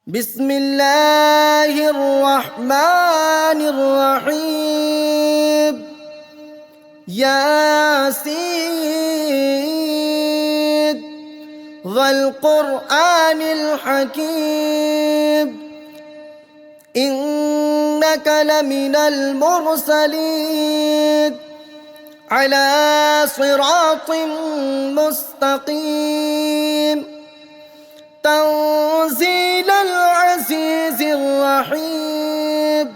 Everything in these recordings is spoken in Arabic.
بسم الله الرحمن الرحيم ياسين والقرآن الحكيم إنك لمن المرسلين على صراط مستقيم تنزيل العزيز الرحيم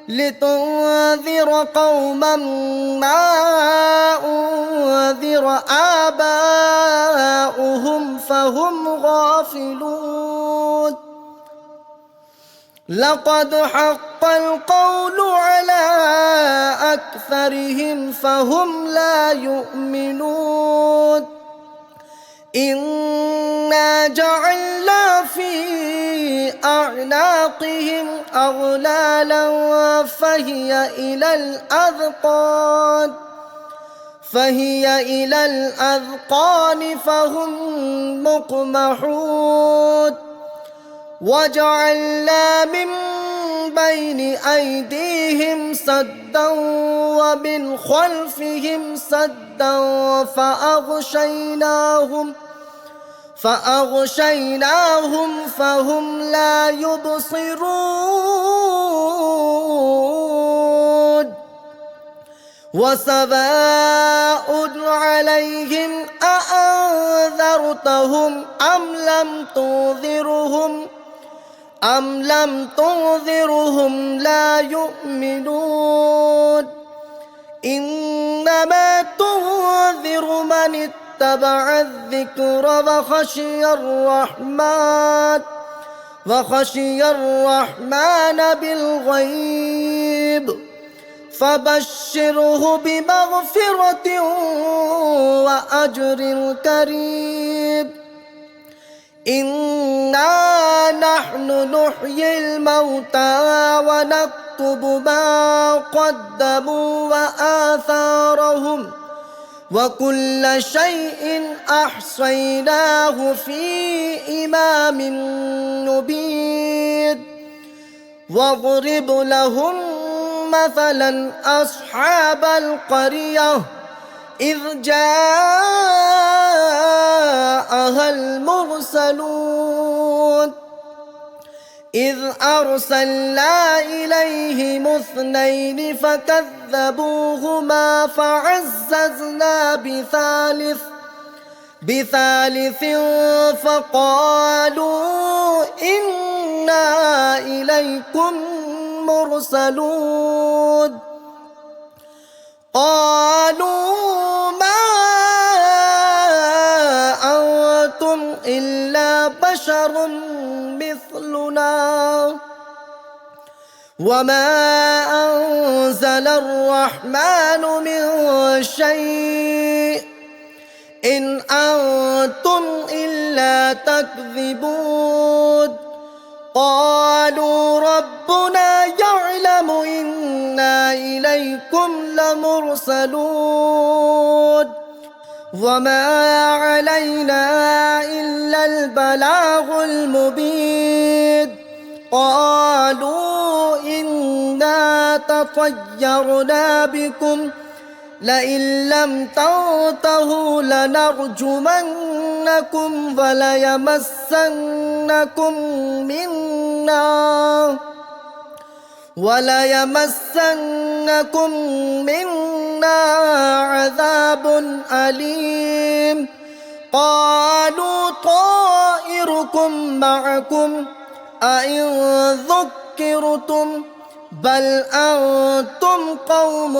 لتنذر قوما ما أنذر آباؤهم فهم غافلون لقد حق القول على أكثرهم فهم لا يؤمنون إنا جعلنا في أعناقهم أغلالا فهي إلى الأذقان فهم مقمحون وجعلنا من بين أيديهم سدا ومن خلفهم سدا فأغشيناهم فهم لا يبصرون وسواء عليهم أأنذرتهم أم لم تنذرهم لا يؤمنون إنما تنذر من اتبع الذكر وخشي الرحمن بالغيب فبشره بمغفرة وأجر كريم إنا نحن نحيي الموتى ونكتب ما قدموا وآثارهم وكل شيء أحصيناه في إمام مبين واضرب لهم مثلا أصحاب القرية إذ جاءها المرسلون إذ أرسلنا إليهم اثنين فكذبوهما فعززنا بثالث فقالوا إنا إليكم مرسلون قالوا ما أنتم إلا بشر مثلنا وما أنزل الرحمن من شيء إن أنتم إلا تكذبون قالوا ربنا يعلم إنا إليكم لمرسلون وما علينا إلا البلاغ المبين قالوا إنا تطيرنا بكم لئن لم تنتهوا لنرجمنكم وليمسنكم منا عذاب أليم قالوا طائركم معكم أئن ذكرتم بل أنتم قوم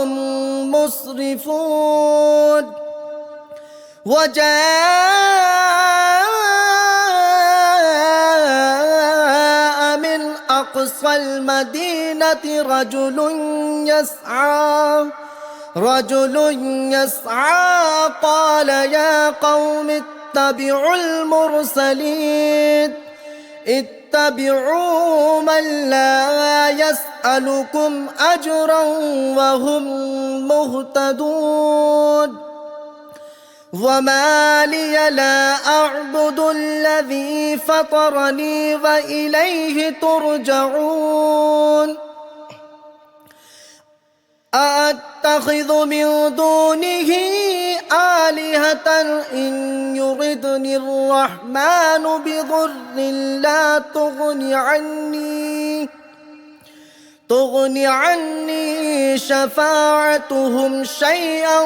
مسرفون وجاء من أقصى المدينة رجل يسعى قال يا قوم اتبعوا المرسلين اتبعوا من لا يسألكم أجرا وهم مهتدون وما لي لا أعبد الذي فطرني وإليه ترجعون أأتخذ من دونه آلهة إن يردني الرحمن بضر لا تغني عني شفاعتهم شيئا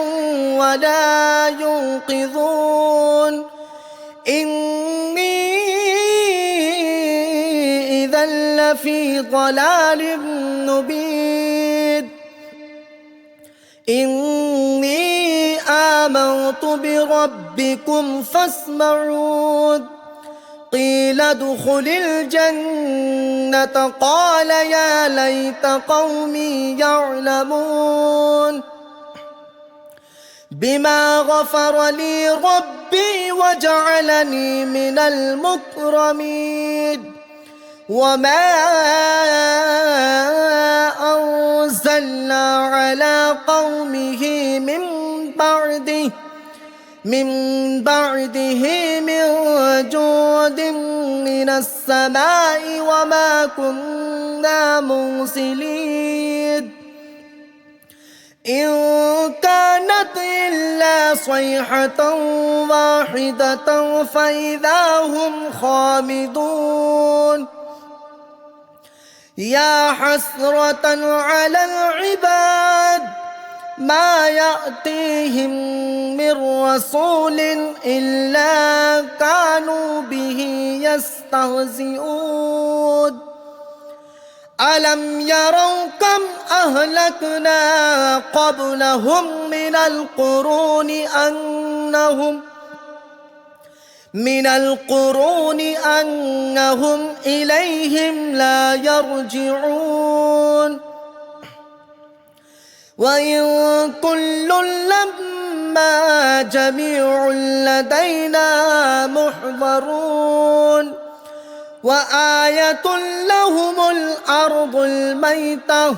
ولا ينقذون إني إذا لفي ضلال مبين إني آمنت بربكم فاسمعون قيل ادخل الجنة قال يا ليت قومي يعلمون بما غفر لي ربي وجعلني من المكرمين وما أنزلنا على قومه من بعده من جود من السماء وما كنا مرسلين إن كانت إلا صيحة واحدة فإذا هم خامدون يا حسرة على العباد ما يأتيهم من رسول إلا كانوا به يستهزئون ألم يروا كم أهلكنا قبلهم من القرون أنهم إليهم لا يرجعون وإن كل لما جميع لدينا محضرون وآية لهم الأرض الميتة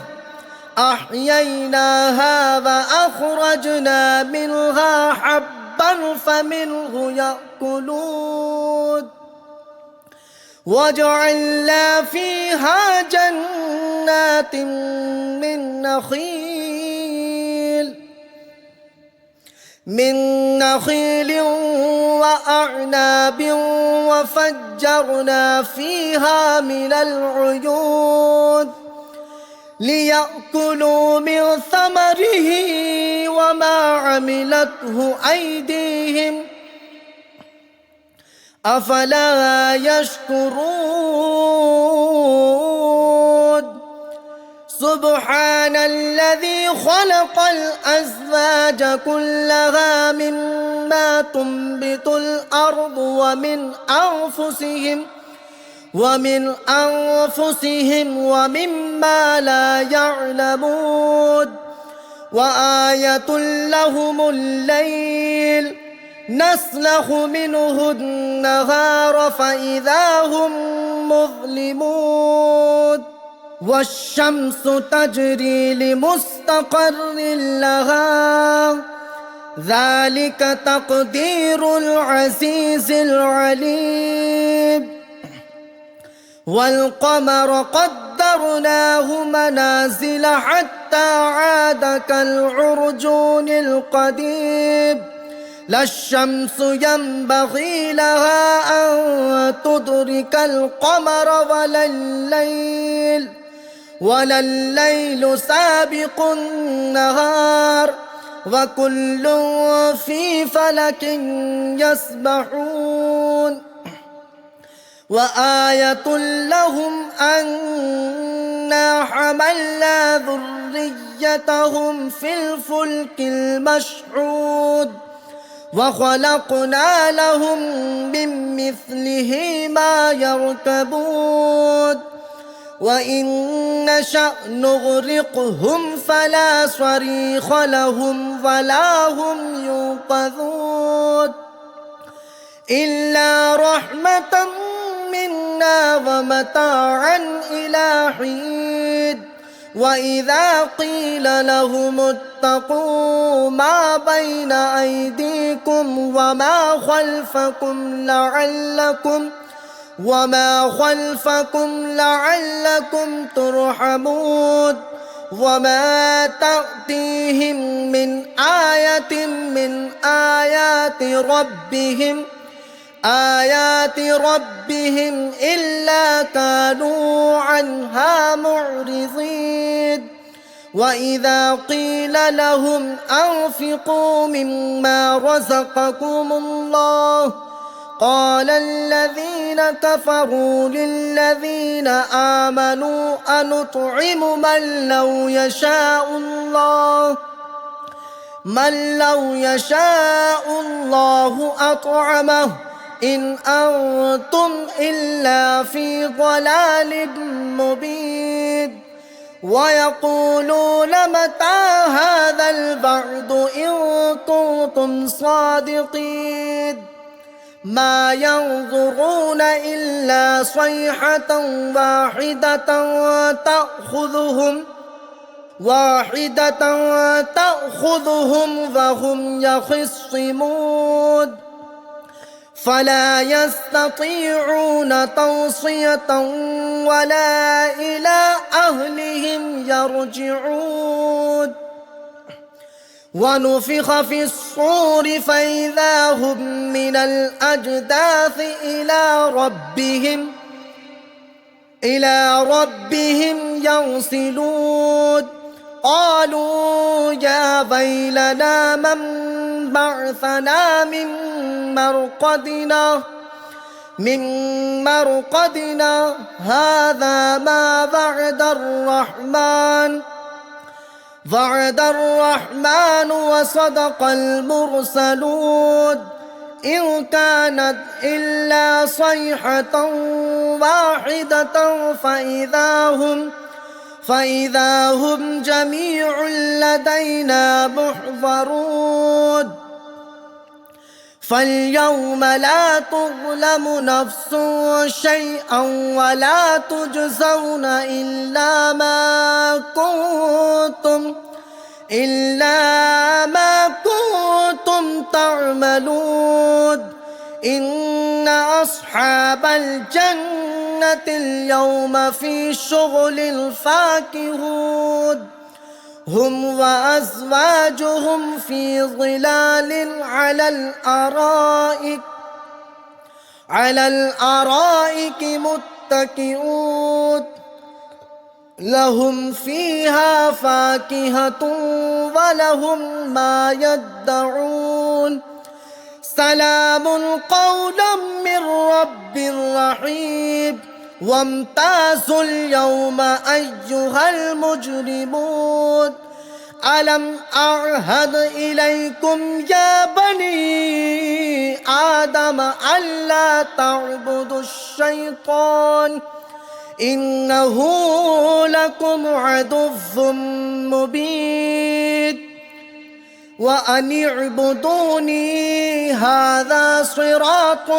أحييناها وأخرجنا منها حبا فمنه يأكلون وجعلنا فيها جنات من نخيل وأعناب وفجرنا فيها من العيون ليأكلوا من ثمره وما عملته أيديهم أفلا يشكرون سبحان الذي خلق الأزواج كلها مما تنبت الأرض ومن أنفسهم ومما لا يعلمون وآية لهم الليل نسلخ منه النهار فإذا هم مظلمون والشمس تجري لمستقر لها ذلك تقدير العزيز العليم والقمر قدرناه منازل حتى عاد كالعرجون القديم لا الشمس ينبغي لها أن تدرك القمر ولا الليل سابق النهار وكل في فلك يسبحون وآية لهم أنا حملنا ذريتهم في الفلك المشحود وخلقنا لهم من مثله ما يركبون وإن نشأ نغرقهم فلا صريخ لهم ولا هم ينقذون إلا رحمة منا ومتاعا إلى حين وإذا قيل لهم اتقوا ما بين أيديكم وما خلفكم لعلكم ترحمون وما تأتيهم من آية من آيات ربهم إلا كانوا عنها معرضين وإذا قيل لهم أنفقوا مما رزقكم الله قال الذين كفروا للذين آمنوا أنطعم من لو يشاء الله أطعمه إن أنتم إلا في ضلال مبين ويقولون متى هذا الوعد إن كنتم صادقين ما ينظرون إلا صيحة واحدة تأخذهم وهم يخصمون فلا يستطيعون توصية ولا إلى أهلهم يرجعون ونفخ في الصور فإذا هم من الأجداث إلى ربهم ينسلون قالوا يا ويلنا من بعثنا من مرقدنا هذا ما وعد الرحمن وصدق المرسلون إن كانت إلا صيحة واحدة فإذا هم جميع لدينا محضرون فاليوم لا تظلم نفس شيئا ولا تجزون إلا ما كنتم تعملون إن أصحاب الجنة اليوم في شغل فاكهون هم وأزواجهم في ظلال على الأرائك متكئون لهم فيها فاكهة ولهم ما يدعون سلام قولا من رب رحيم وامتازوا اليوم أيها المجرمون ألم أعهد إليكم يا بني آدم ألا تعبدوا الشيطان إنه لكم عدو مبين وأن اعبدوني هذا صراط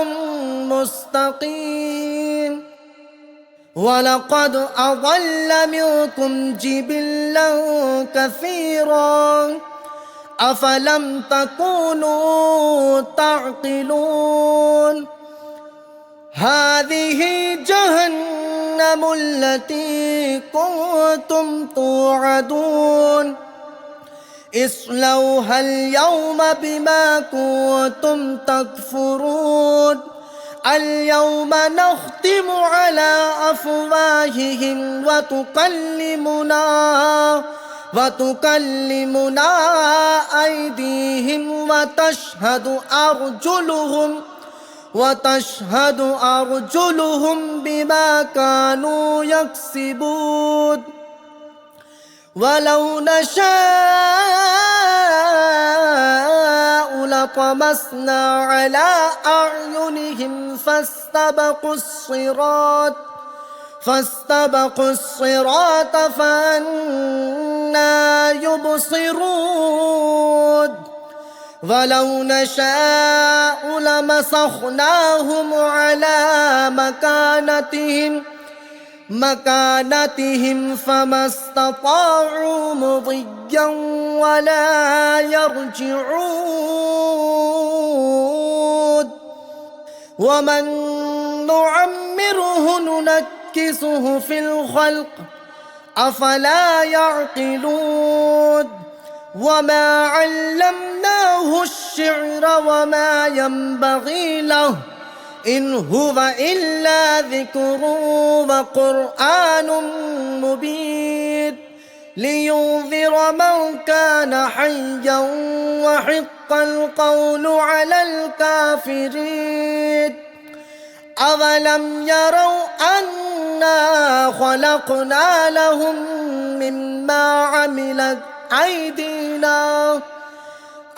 مستقيم ولقد أضل منكم جبلا كثيرا أفلم تكونوا تعقلون هذه جهنم التي كنتم توعدون اصلوها اليوم بما كنتم تكفرون اليوم نختم على أفواههم وتكلمنا أيديهم وتشهد أرجلهم بما كانوا يكسبون ولو نشاء لطمسنا على أعينهم فاستبقوا الصراط فأنى يبصرون ولو نشاء لمسخناهم على مكانتهم فما استطاعوا مضيا ولا يرجعون ومن نعمره ننكسه في الخلق أفلا يعقلون وما علمناه الشعر وما ينبغي له إن هو إلا ذكر وقرآن مبين لينذر من كان حيا وحق القول على الكافرين أولم يروا أنا خلقنا لهم مما عملت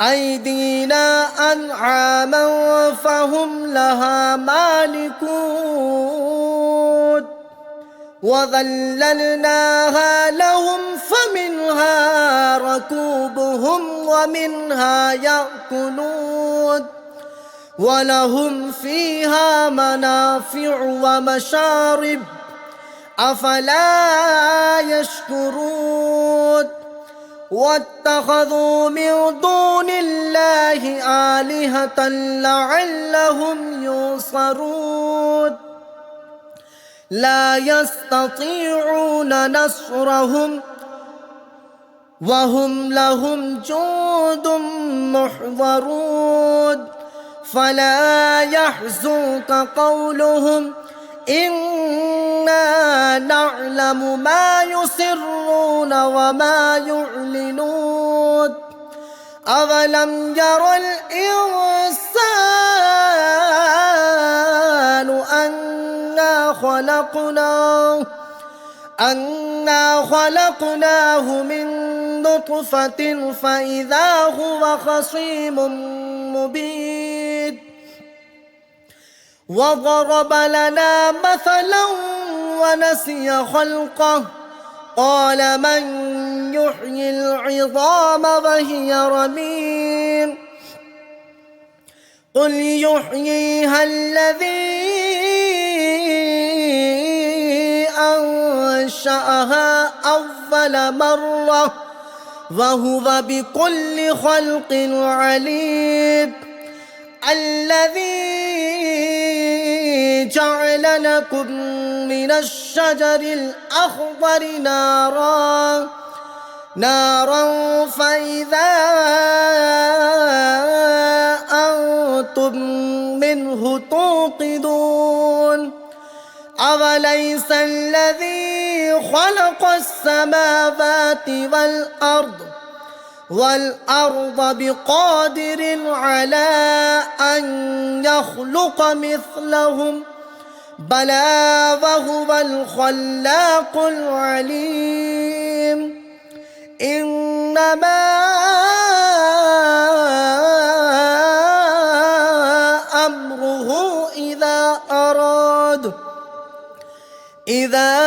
أيدينا أنعاما فهم لها مالكون وذللناها لهم فمنها ركوبهم ومنها يأكلون ولهم فيها منافع ومشارب أفلا يشكرون واتخذوا من دون الله آلهة لعلهم ينصرون لا يستطيعون نصرهم وهم لهم جند محضرون فلا يحزنك قولهم إنا نعلم ما يسرون وما يعلنون أولم ير الإنسان أنا خلقناه من نطفة فإذا هو خصيم مبين وضرب لنا مثلا ونسي خلقه قال من يحيي العظام وهي رميم قل يحييها الذي أنشأها أول مرة وهو بكل خلق عليم الذي جعل لكم من الشجر الأخضر نارا فإذا أنتم منه توقدون أوليس الذي خلق السماوات والأرض بقادر على أن يخلق مثلهم بلى وهو الخلاق العليم إنما أمره إذا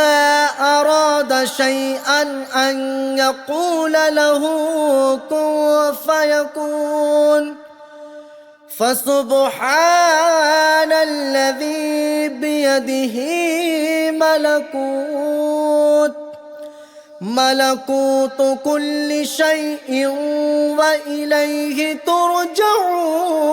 أراد شيئا أن يقول له كن فيكون فسبحان الذي بيده ملكوت كل شيء وإليه ترجعون